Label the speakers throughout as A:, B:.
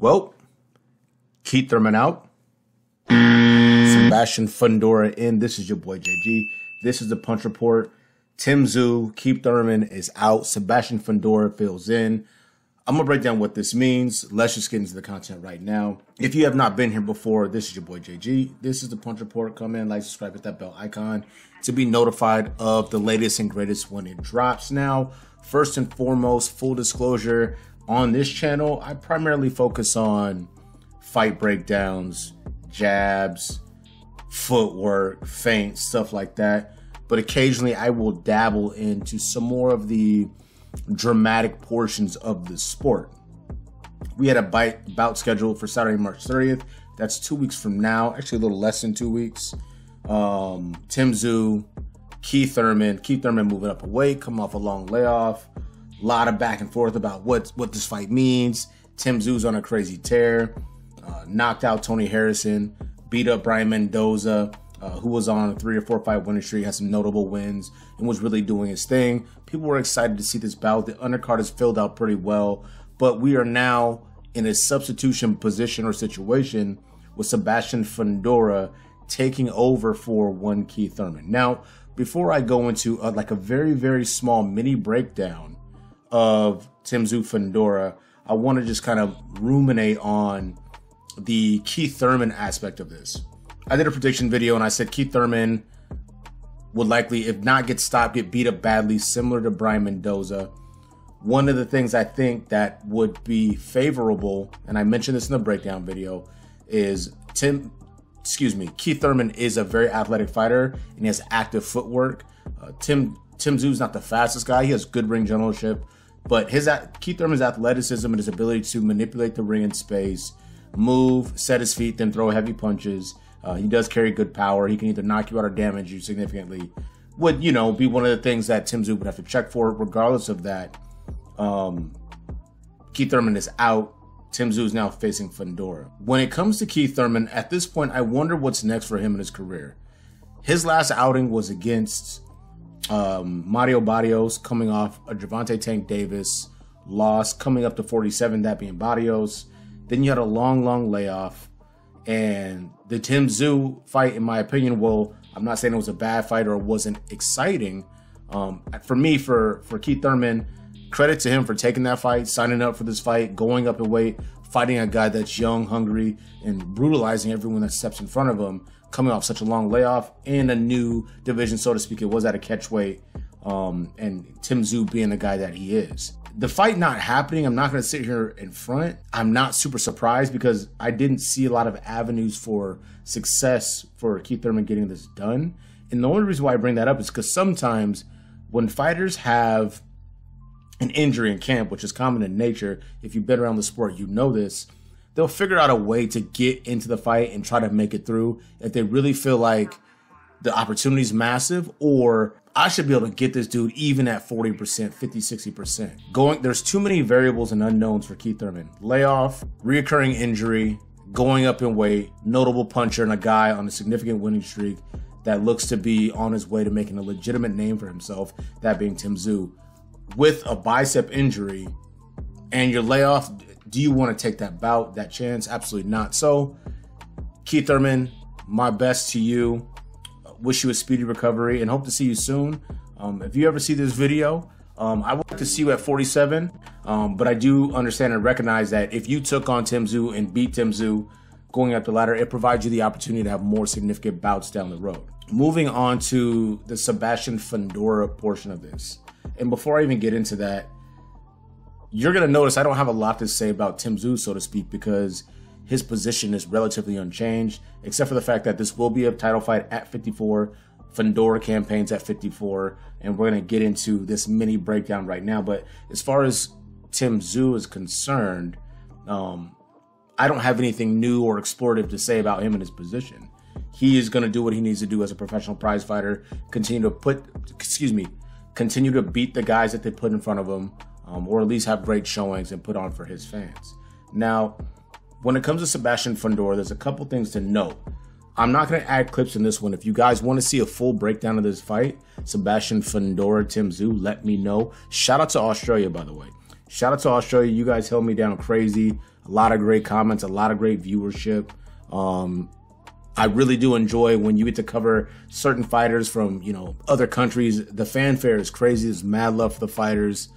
A: Well, Keith Thurman out. Sabastian Fundora in. This is your boy JG. This is the Punch Report. Time Tzuyu, Keith Thurman is out. Sabastian Fundora fills in. I'm going to break down what this means. Let's just get into the content right now. If you have not been here before, this is your boy JG. This is the Punch Report. Come in, like, subscribe, hit that bell icon to be notified of the latest and greatest when it drops. Now, first and foremost, full disclosure, on this channel, I primarily focus on fight breakdowns, jabs, footwork, feints, stuff like that. But occasionally I will dabble into some more of the dramatic portions of the sport. We had a bout scheduled for Saturday, March 30th. That's 2 weeks from now, actually a little less than 2 weeks. Time Tzuyu, Keith Thurman moving up a weight, coming off a long layoff. A lot of back and forth about what this fight means. Time Tsuyu's on a crazy tear. Knocked out Tony Harrison, beat up Brian Mendoza, who was on a 3 or 4 fight winning streak, had some notable wins, and was really doing his thing. People were excited to see this bout. The undercard is filled out pretty well, but we are now in a substitution position or situation with Sabastian Fundora taking over for one Keith Thurman. Now, before I go into like a very, very small mini breakdown of Time Tzuyu Fundora, I want to just kind of ruminate on the Keith Thurman aspect of this. I did a prediction video and I said Keith Thurman would likely, if not get stopped, get beat up badly, similar to Brian Mendoza. One of the things I think that would be favorable, and I mentioned this in the breakdown video, is Keith Thurman is a very athletic fighter and he has active footwork. Time Tsuyu's not the fastest guy. He has good ring generalship, but Keith Thurman's athleticism and his ability to manipulate the ring in space, move, set his feet, then throw heavy punches. He does carry good power. He can either knock you out or damage you significantly. Would, you know, be one of the things that Time Tzuyu would have to check for. Regardless of that, Keith Thurman is out. Time Tzuyu is now facing Fundora. When it comes to Keith Thurman, at this point, I wonder what's next for him in his career. His last outing was against Mario Barrios, coming off a Gervonta Tank Davis loss, coming up to 47, that being Barrios. Then you had a long layoff. And the Time Tzuyu fight, in my opinion, well, I'm not saying it was a bad fight or it wasn't exciting. For me, for Keith Thurman, credit to him for taking that fight, signing up for this fight, going up in weight, fighting a guy that's young, hungry, and brutalizing everyone that steps in front of him, coming off such a long layoff in a new division, so to speak. It was at a catch weight, and Time Tzuyu being the guy that he is. The fight not happening, I'm not going to sit here in front. I'm not super surprised because I didn't see a lot of avenues for success for Keith Thurman getting this done. And the only reason why I bring that up is because sometimes when fighters have an injury in camp, which is common in nature, if you've been around the sport, you know this, they'll figure out a way to get into the fight and try to make it through if they really feel like the opportunity is massive, or I should be able to get this dude even at 40%, 50, 60%. There's too many variables and unknowns for Keith Thurman. Layoff, reoccurring injury, going up in weight, notable puncher, and a guy on a significant winning streak that looks to be on his way to making a legitimate name for himself, that being Time Tzuyu. With a bicep injury and your layoff, do you want to take that bout, that chance? Absolutely not. So, Keith Thurman, my best to you. Wish you a speedy recovery and hope to see you soon. If you ever see this video, I would like to see you at 47, but I do understand and recognize that if you took on Time Tzuyu and beat Time Tzuyu going up the ladder, it provides you the opportunity to have more significant bouts down the road. Moving on to the Sabastian Fundora portion of this. And before I even get into that, you're going to notice I don't have a lot to say about Time Tzuyu, so to speak, because his position is relatively unchanged, except for the fact that this will be a title fight at 54. Fundora campaigns at 54, and we're going to get into this mini breakdown right now. But as far as Time Tzuyu is concerned, I don't have anything new or explorative to say about him in his position. He is going to do what he needs to do as a professional prize fighter, continue to beat the guys that they put in front of him, or at least have great showings and put on for his fans. Now, when it comes to Sabastian Fundora, there's a couple things to note. I'm not going to add clips in this one. If you guys want to see a full breakdown of this fight, Sabastian Fundora, Time Tzuyu, let me know. Shout out to Australia, by the way. Shout out to Australia. You guys held me down crazy A lot of great comments, a lot of great viewership. I really do enjoy when you get to cover certain fighters from, you know, other countries. The fanfare is crazy. There's mad love for the fighters.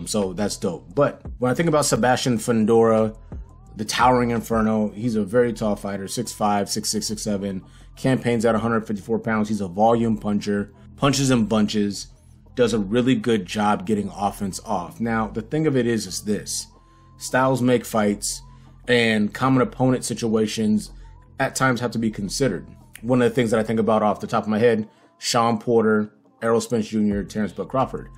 A: So that's dope. But when I think about Sabastian Fundora, the Towering Inferno, he's a very tall fighter, 6'5", 6'6", 6'7", campaigns at 154 pounds. He's a volume puncher, punches in bunches, does a really good job getting offense off. Now, the thing of it is this. Styles make fights, and common opponent situations at times have to be considered. One of the things that I think about off the top of my head, Sean Porter, Errol Spence Jr., Terrence Bud Crawford.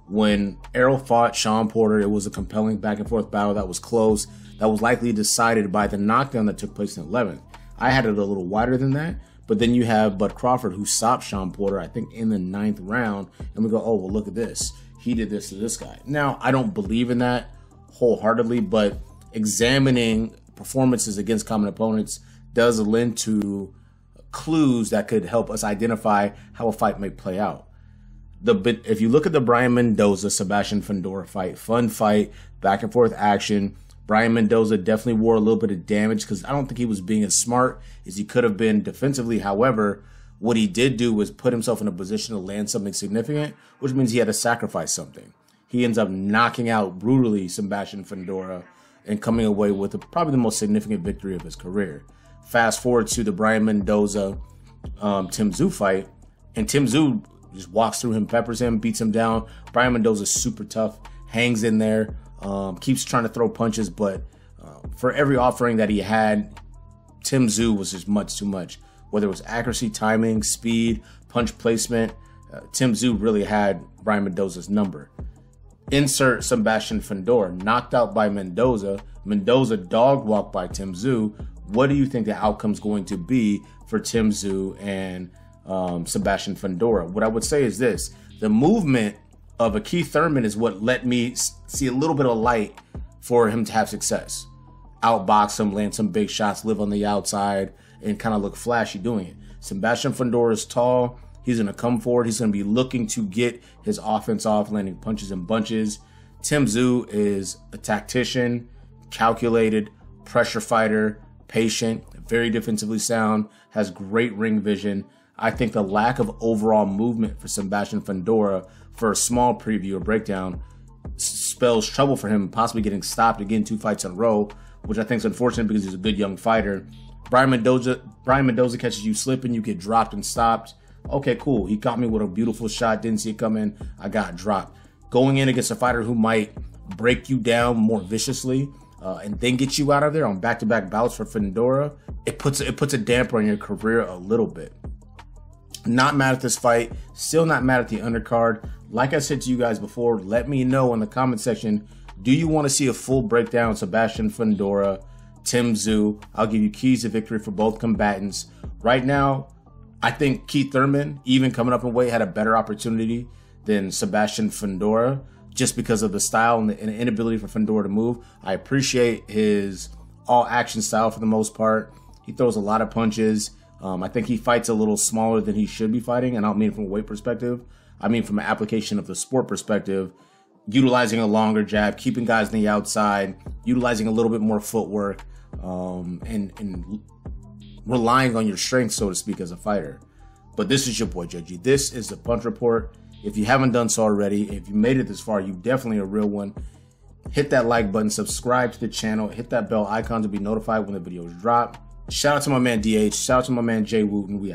A: When Errol fought Sean Porter, it was a compelling back and forth battle that was close, that was likely decided by the knockdown that took place in the 11th. I had it a little wider than that, but then you have Bud Crawford, who stopped Sean Porter, I think, in the 9th round, and we go, oh, well, look at this. He did this to this guy. Now, I don't believe in that wholeheartedly, but examining performances against common opponents does lend to clues that could help us identify how a fight may play out. If you look at the Brian Mendoza, Sabastian Fundora fight, fun fight, back and forth action. Brian Mendoza definitely wore a little bit of damage because I don't think he was being as smart as he could have been defensively. However, what he did do was put himself in a position to land something significant, which means he had to sacrifice something. He ends up knocking out brutally Sabastian Fundora and coming away with probably the most significant victory of his career. Fast forward to the Brian Mendoza Tim Tszyu fight, and Tim Tszyu just walks through him, peppers him, beats him down. Brian Mendoza's super tough, hangs in there, keeps trying to throw punches, but for every offering that he had, Tim Tszyu was just much too much. Whether it was accuracy, timing, speed, punch placement, Tim Tszyu really had Brian Mendoza's number. Insert Sabastian Fundora, knocked out by Mendoza. Mendoza dog walked by Tim Tszyu. What do you think the outcome's going to be for Tim Tszyu and Sabastian Fundora? What I would say is this. The movement of a Keith Thurman is what let me see a little bit of light for him to have success. Outbox him, land some big shots, live on the outside, and kind of look flashy doing it. Sabastian Fundora is tall. He's going to come forward. He's going to be looking to get his offense off, landing punches and bunches. Tim Tszyu is a tactician, calculated, pressure fighter, patient, very defensively sound, has great ring vision. I think the lack of overall movement for Sabastian Fundora for a small preview or breakdown spells trouble for him, possibly getting stopped again 2 fights in a row, which I think is unfortunate because he's a good young fighter. Brian Mendoza catches you slipping, you get dropped and stopped. Okay, cool. He caught me with a beautiful shot, didn't see it coming, I got dropped. Going in against a fighter who might break you down more viciously and then get you out of there on back-to-back bouts for Fundora, it puts a damper on your career a little bit. Not mad at this fight, still not mad at the undercard. Like I said to you guys before, let me know in the comment section, do you want to see a full breakdown of Sabastian Fundora, Tim Tszyu? I'll give you keys to victory for both combatants. Right now, I think Keith Thurman, even coming up in weight, had a better opportunity than Sabastian Fundora just because of the style and the inability for Fundora to move. I appreciate his all-action style for the most part. He throws a lot of punches. I think he fights a little smaller than he should be fighting, and I don't mean from a weight perspective. I mean from an application of the sport perspective, utilizing a longer jab, keeping guys on the outside, utilizing a little bit more footwork, and relying on your strength, so to speak, as a fighter. But this is your boy, JG. This is the Punch Report. If you haven't done so already, if you made it this far, you definitely a real one. Hit that like button, subscribe to the channel, hit that bell icon to be notified when the videos drop. Shout out to my man DH, shout out to my man Jay Wooten. We out.